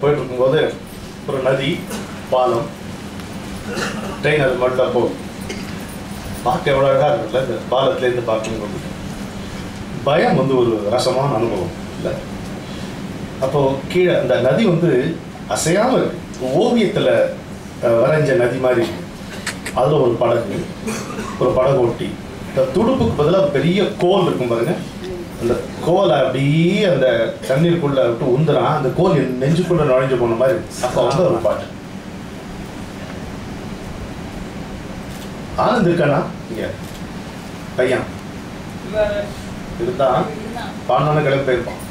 போயிட்டு இருக்கும்போது ஒரு நதி, பாலம், ட்ரெயின் அது மட்டும் போகும். பார்க்க எவ்வளோ அழகாக இருக்குல்ல இந்த பாலத்துலேருந்து பார்க்கும்போது. பயம் ஒரு ரசமான அனுபவம் இல்லை. அப்போது கீழே அந்த நதி அசையாமல் இருக்கு. ஓவியத்தில் வரைஞ்ச நதி மாதிரி இருக்கு. அதில் ஒரு படகு ஓட்டி இந்த துடுப்புக்கு பதிலாக பெரிய கோல் இருக்கும் பாருங்க. அந்த கோலை அப்படியே அந்த தண்ணீருக்குள்ள விட்டு உந்துறான். அந்த கோல் நெஞ்சுக்குள்ள நுழைஞ்சு போன மாதிரி. அப்போ ஒரு பாட்டு ஆனந்த் இருக்கானா இங்க பையன் இருந்தான். பாண்டான கிளம்பி போயிருப்பான்.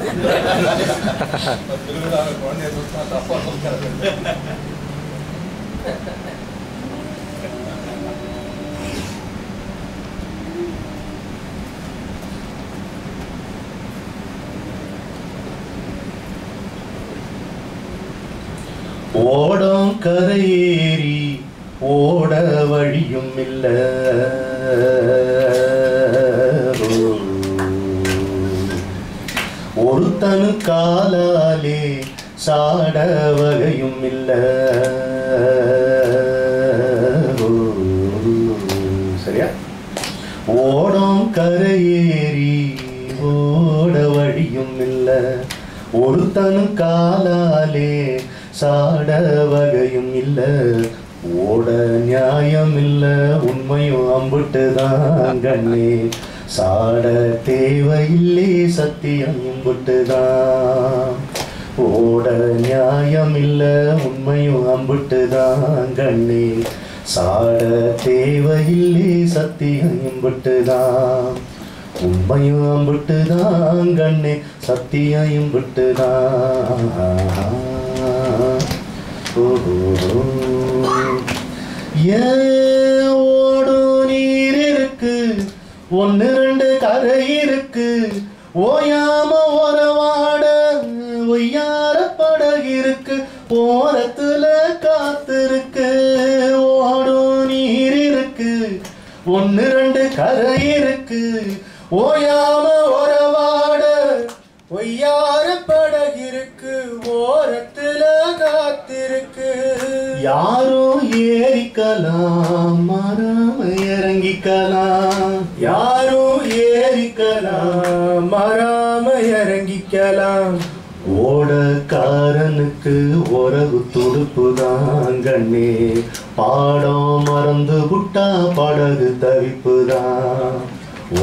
ஓடம் கரையேறி ஓட வழியும் இல்ல, ஒருத்தனு காலாலே சாட வகையும் இல்ல. சரியா? ஓடம் கரையேறி ஓட வழியும் இல்ல, ஒருத்தனு காலாலே சாட வகையும் இல்ல, ஓட நியாயம் இல்ல, உண்மையும் அம்புட்டுதான் கண்ணே, சாட தேவையில்லே, சத்தியம் இம்புட்டுதான். ஓட நியாயம் இல்ல, உண்மையும் அம்புட்டுதான் கண்ணே, சாட தேவையில்லே, சத்தியம் இம்புட்டுதான். உண்மையும் அம்புட்டுதான் கண்ணே, சத்தியம் இம்புட்டுதான். ஓடும் நீர் இருக்கு, ஒன்னு ரெண்டு கரை இருக்கு, ஓயாம ஒரவாட ஒய்யார படகு இருக்கு, ஓரத்துல காத்திருக்கு. ஓடும் நீர் இருக்கு, ஒன்னு ரெண்டு கரை இருக்கு, ஓயாம ஒரவாட ஒய்யார படகு இருக்கு, ஓரத்துல காத்திருக்கு. யாரும் ஏறிக்கலாம், மரம் இறங்கிக்கலாம், யாரும் ஏறிக்கலாம், மரம் இறங்கிக்கலாம். ஓடக்காரனுக்கு உறவு துடுப்புதான் கண்ணே, பாடம் மறந்து விட்டா படகு தவிப்புதான்.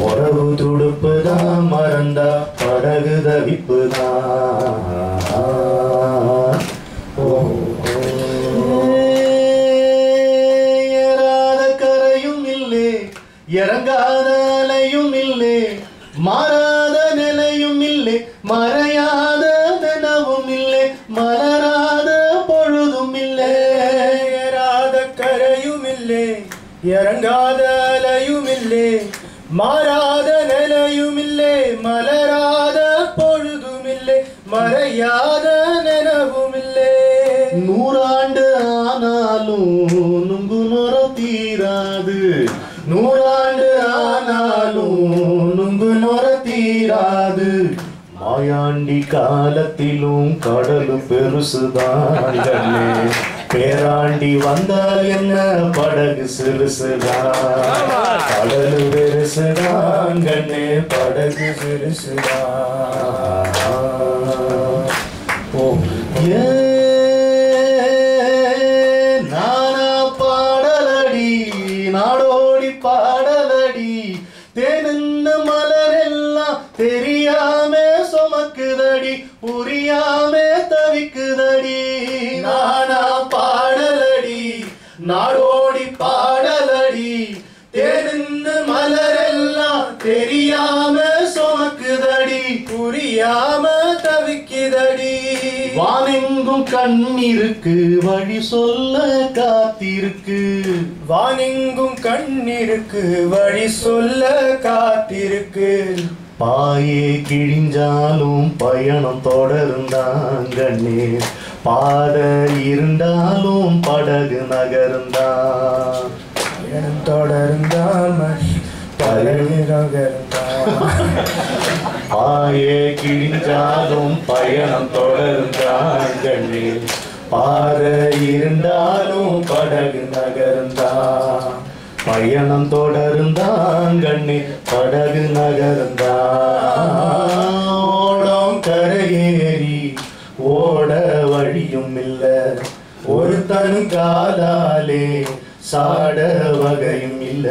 உறவு துடுப்புதான் மறந்தா படகு தவிப்புதான். ஏறாத கரையும் இல்லை, இறங்காத அலையும் இல்லை, மாறாத நிலையும் இல்லை, மறையாத நினவும் இல்லை, மலராத பொழுதும் இல்லை. ஏறாத கரையும் இல்லை, இறங்காத அலையும் இல்லை, மாறாத நிலையும் இல்லை, மலராத பொழுதும் இல்லை, மறையாத நினைவும் இல்லை. நூறாண்டு ஆனாலும் நுங்கு நொர தீராது, நூறாண்டு ஆனாலும் நுங்கு நொர தீராது. மாயாண்டி காலத்திலும் கடலு பெருசுதான் கண்ணே, பேராண்டி வந்தால் என்ன படகு சிறுசுதான். கடலு பெருசுதான் கண்ணே, படகு சிறுசுதான். நானா பாடலடி, நாடோடி பாடலடி, தேனின்ன மலரெல்லாம் தெரியாம சுமக்குதடி, புரியாம தவிக்குதடி. நானா பாடலடி, நாடோடி பாடலடி, தேனின்ன மலரெல்லாம் தெரியாம சுமக்குதடி, புரியாம தவிக்குதடி. வானெங்கும் கண்ணிருக்கு, வழி சொல்ல காத்திருக்கு, வானெங்கும் கண்ணிருக்கு, வழி சொல்ல காத்திருக்கு. பாயே கிழிஞ்சாலும் பயணம் தொடர்ந்தான் கண்ணே, பாத இருந்தாலும் படகு நகர்ந்தான். பயணம் தொடர்ந்தான் படகு நகர்ந்தான். பாயே கிழிஞ்சாலும் பயணம் தொடர்ந்தான் கண்ணே, பாறை இருந்தாலும் படகு நகர்ந்தான். பயணம் தொடர்ந்தான் கண்ணே, படகு நகர்ந்தான். ஓடம் கரையேறி ஓட வழியும் இல்ல, ஒருத்தன் காலாலே சாட வகையும் இல்ல.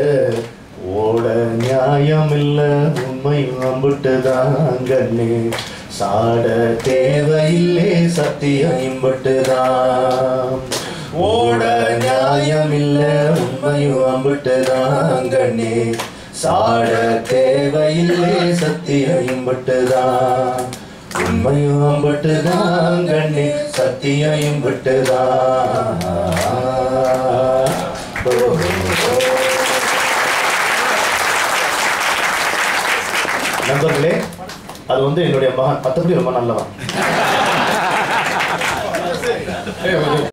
ஓட நியாயம் இல்ல, உண்மையும் அம்புட்டுதான் கண்ணே, சாட தேவையில்லே சத்தியம் இம்புட்டுதான். ஓட நியாயம் இல்ல, உண்மையும் அம்புட்டுதான் கண்ணே, சாட தேவையில்லே சத்தியம் இம்புட்டுதான். உண்மையும் அம்புட்டுதான் கண்ணே, சத்தியம் இம்புட்டுதான். நண்பர்களே, அது வந்து என்னுடைய மகன், மற்றபடி ரொம்ப நல்லவன்.